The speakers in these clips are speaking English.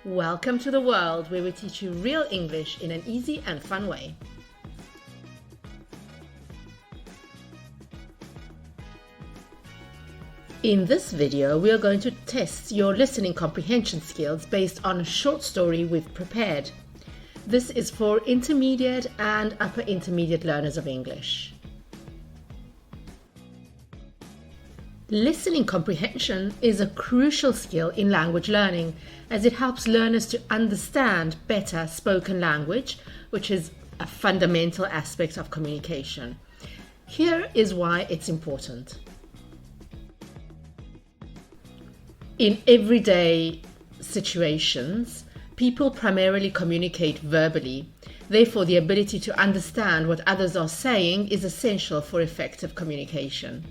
Welcome to the world where we teach you real English in an easy and fun way. In this video, we are going to test your listening comprehension skills based on a short story we've prepared. This is for intermediate and upper intermediate learners of English. Listening comprehension is a crucial skill in language learning as it helps learners to understand better spoken language, which is a fundamental aspect of communication. Here is why it's important. In everyday situations, people primarily communicate verbally. Therefore, the ability to understand what others are saying is essential for effective communication.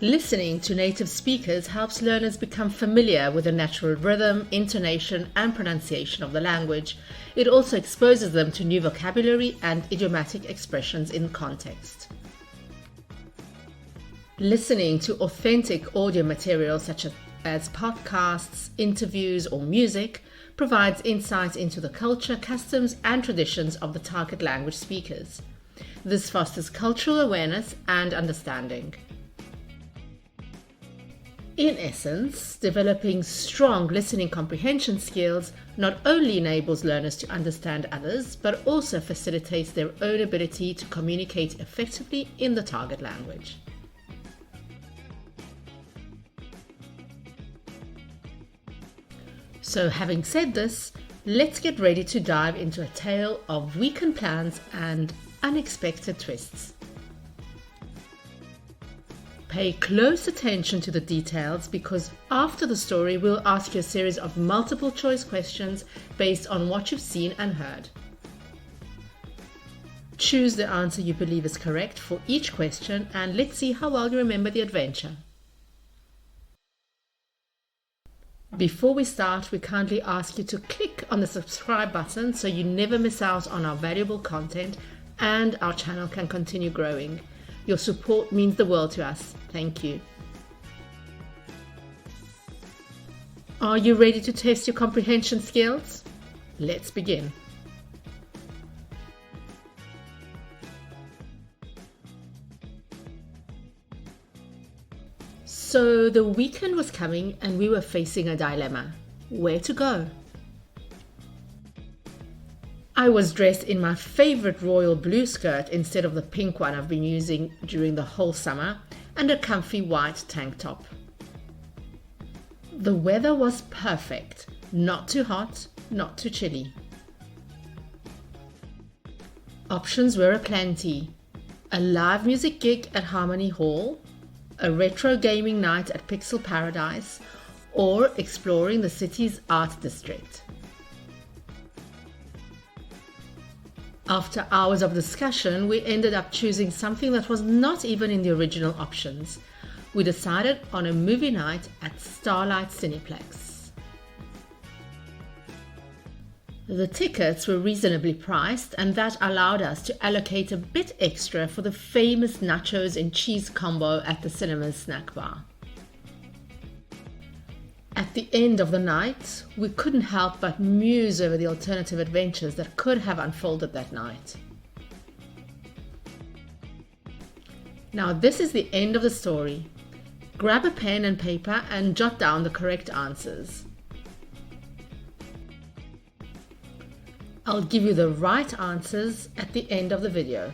Listening to native speakers helps learners become familiar with the natural rhythm, intonation, and pronunciation of the language. It also exposes them to new vocabulary and idiomatic expressions in context. Listening to authentic audio material such as podcasts, interviews, or music provides insight into the culture, customs, and traditions of the target language speakers. This fosters cultural awareness and understanding. In essence, developing strong listening comprehension skills not only enables learners to understand others, but also facilitates their own ability to communicate effectively in the target language. So having said this, let's get ready to dive into a tale of weekend plans and unexpected twists. Pay close attention to the details because after the story we'll ask you a series of multiple choice questions based on what you've seen and heard. Choose the answer you believe is correct for each question and let's see how well you remember the adventure. Before we start, we kindly ask you to click on the subscribe button so you never miss out on our valuable content and our channel can continue growing. Your support means the world to us. Thank you. Are you ready to test your comprehension skills? Let's begin. So the weekend was coming and we were facing a dilemma. Where to go? I was dressed in my favorite royal blue skirt instead of the pink one I've been using during the whole summer and a comfy white tank top. The weather was perfect, not too hot, not too chilly. Options were aplenty: a live music gig at Harmony Hall, a retro gaming night at Pixel Paradise, or exploring the city's art district. After hours of discussion, we ended up choosing something that was not even in the original options. We decided on a movie night at Starlight Cineplex. The tickets were reasonably priced and that allowed us to allocate a bit extra for the famous nachos and cheese combo at the cinema's snack bar. At the end of the night, we couldn't help but muse over the alternative adventures that could have unfolded that night. Now this is the end of the story. Grab a pen and paper and jot down the correct answers. I'll give you the right answers at the end of the video.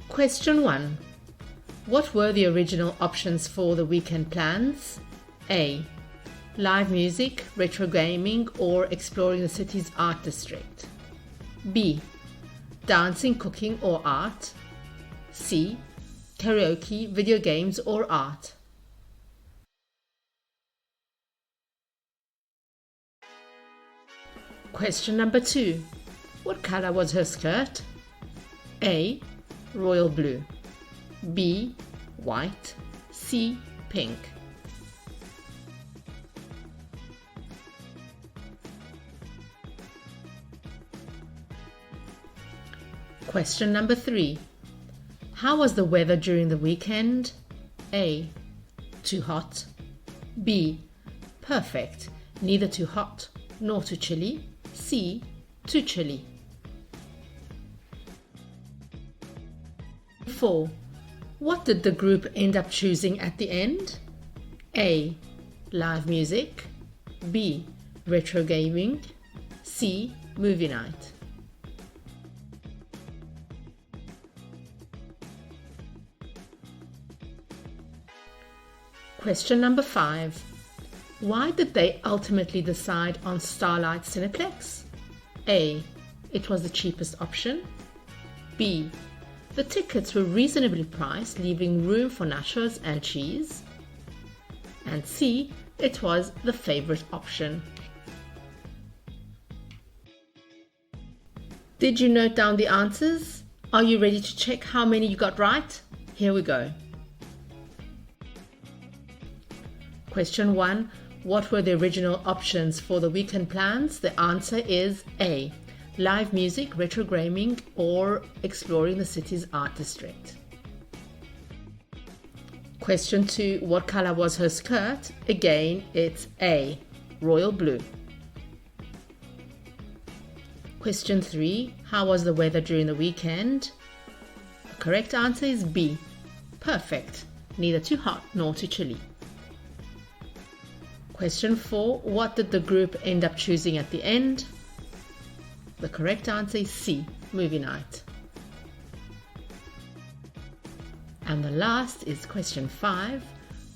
Question 1. What were the original options for the weekend plans? A. Live music, retro gaming, or exploring the city's art district. B. Dancing, cooking, or art. C. Karaoke, video games, or art. Question number 2. What color was her skirt? A. Royal blue. B. White. C. Pink. Question number 3. How was the weather during the weekend? A. too hot. B. Perfect, neither too hot nor too chilly. C. Too chilly. 4. What did the group end up choosing at the end? A. Live music. B. Retro gaming. C. Movie night. Question number 5. Why did they ultimately decide on Starlight Cineplex? A. It was the cheapest option. B. The tickets were reasonably priced, leaving room for nachos and cheese. And C. It was the favorite option. Did you note down the answers? Are you ready to check how many you got right? Here we go. Question 1. What were the original options for the weekend plans? The answer is A. Live music, retro gaming, or exploring the city's art district. Question 2. What color was her skirt? Again, it's A. Royal blue. Question 3. How was the weather during the weekend? The correct answer is B. Perfect, neither too hot nor too chilly. Question 4. What did the group end up choosing at the end? The correct answer is C. Movie night. And the last is question 5.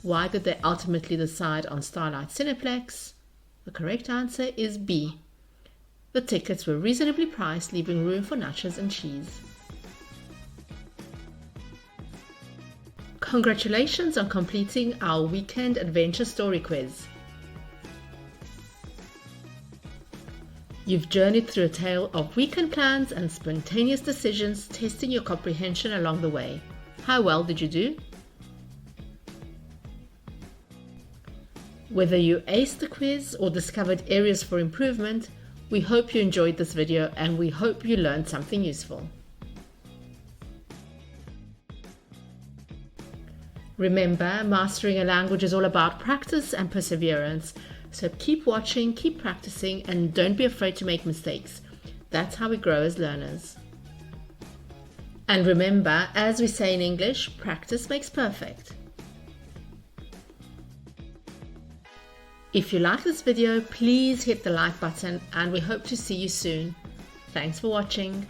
Why did they ultimately decide on Starlight Cineplex? The correct answer is B. The tickets were reasonably priced, leaving room for nachos and cheese. Congratulations on completing our weekend adventure story quiz. You've journeyed through a tale of weekend plans and spontaneous decisions, testing your comprehension along the way. How well did you do? Whether you aced the quiz or discovered areas for improvement, we hope you enjoyed this video and we hope you learned something useful. Remember, mastering a language is all about practice and perseverance. So keep watching, keep practicing, and don't be afraid to make mistakes. That's how we grow as learners. And remember, as we say in English, practice makes perfect. If you like this video, please hit the like button and we hope to see you soon. Thanks for watching.